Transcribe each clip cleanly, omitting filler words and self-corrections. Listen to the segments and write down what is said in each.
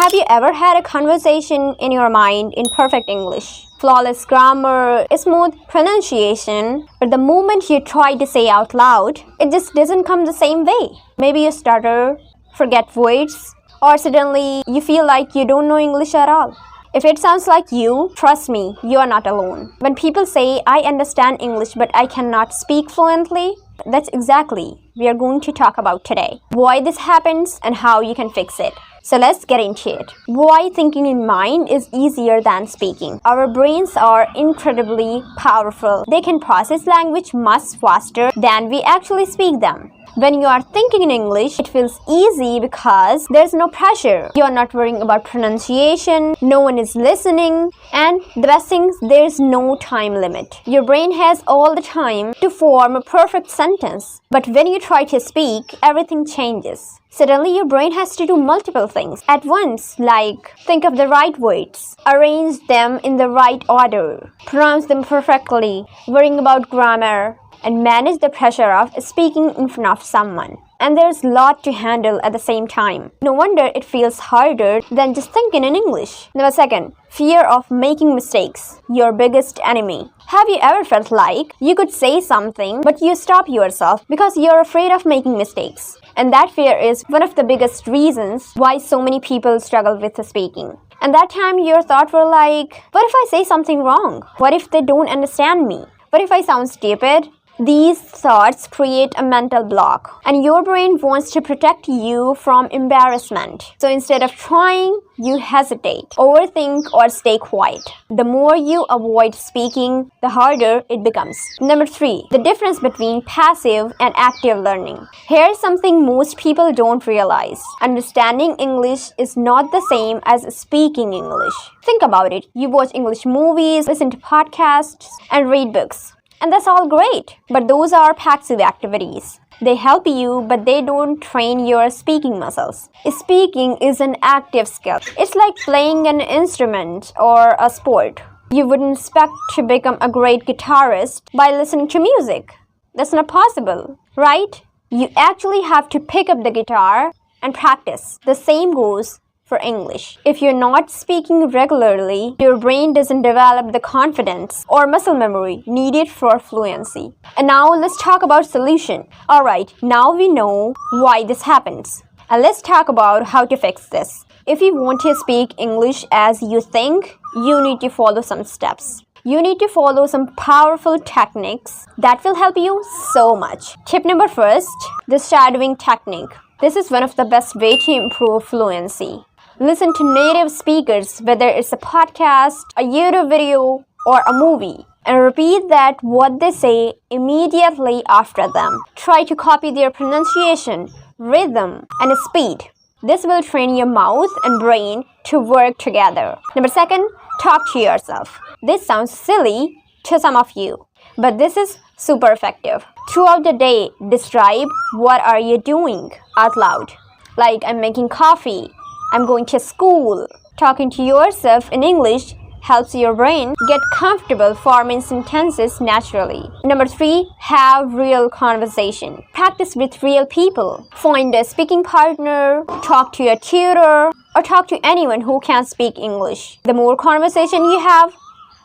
Have you ever had a conversation in your mind in perfect English? Flawless grammar, smooth pronunciation, but the moment you try to say out loud, it just doesn't come the same way. Maybe you stutter, forget words, or suddenly you feel like you don't know English at all. If it sounds like you, trust me, you are not alone. When people say, I understand English but I cannot speak fluently, that's exactly what we are going to talk about today. Why this happens and how you can fix it. So let's get into it. Why thinking in mind is easier than speaking. Our brains are incredibly powerful. They can process language much faster than we actually speak them. When you are thinking in English, it feels easy because there's no pressure. You're not worrying about pronunciation, no one is listening, and the best thing, there's no time limit. Your brain has all the time to form a perfect sentence. But when you try to speak, everything changes. Suddenly, your brain has to do multiple things at once, like think of the right words, arrange them in the right order, pronounce them perfectly, worrying about grammar, and manage the pressure of speaking in front of someone. And there's a lot to handle at the same time. No wonder it feels harder than just thinking in English. Number second, fear of making mistakes, your biggest enemy. Have you ever felt like you could say something but you stop yourself because you're afraid of making mistakes? And that fear is one of the biggest reasons why so many people struggle with speaking. And that time your thoughts were like, what if I say something wrong? What if they don't understand me? What if I sound stupid? These thoughts create a mental block, and your brain wants to protect you from embarrassment. So instead of trying, you hesitate, overthink, or stay quiet. The more you avoid speaking, the harder it becomes. Number 3, the difference between passive and active learning. Here's something most people don't realize. Understanding English is not the same as speaking English. Think about it. You watch English movies, listen to podcasts, and read books. And that's all great, but those are passive activities. They help you, but they don't train your speaking muscles. Speaking is an active skill. It's like playing an instrument or a sport. You wouldn't expect to become a great guitarist by listening to music. That's not possible, right? You actually have to pick up the guitar and practice. The same goes for English. If you're not speaking regularly, your brain doesn't develop the confidence or muscle memory needed for fluency. And now let's talk about solution. Alright, now we know why this happens. And let's talk about how to fix this. If you want to speak English as you think, you need to follow some steps. You need to follow some powerful techniques that will help you so much. Tip number 1, the shadowing technique. This is one of the best ways to improve fluency. Listen to native speakers, whether it's a podcast, a YouTube video, or a movie, and repeat that what they say immediately after them. Try to copy their pronunciation, rhythm, and speed. This will train your mouth and brain to work together. Number 2, talk to yourself. This sounds silly to some of you, but this is super effective. Throughout the day, describe what are you doing out loud. Like, I'm making coffee, I'm going to school. Talking to yourself in English helps your brain get comfortable forming sentences naturally. Number 3, have real conversation. Practice with real people. Find a speaking partner, talk to your tutor, or talk to anyone who can speak English. The more conversation you have,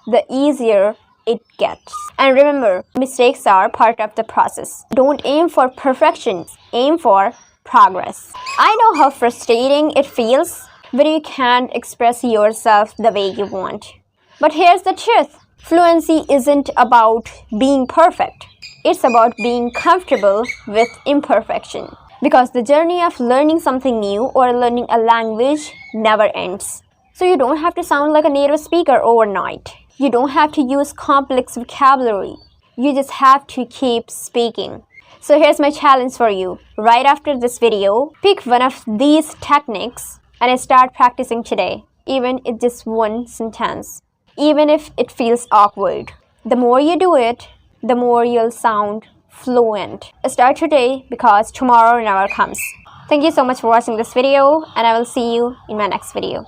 the easier it gets. And remember, mistakes are part of the process. Don't aim for perfection, aim for progress. I know how frustrating it feels when you can't express yourself the way you want. But here's the truth. Fluency isn't about being perfect. It's about being comfortable with imperfection. Because the journey of learning something new or learning a language never ends. So you don't have to sound like a native speaker overnight. You don't have to use complex vocabulary. You just have to keep speaking. So here's my challenge for you. Right after this video, pick one of these techniques and start practicing today. Even if just one sentence. Even if it feels awkward. The more you do it, the more you'll sound fluent. Start today because tomorrow never comes. Thank you so much for watching this video, and I will see you in my next video.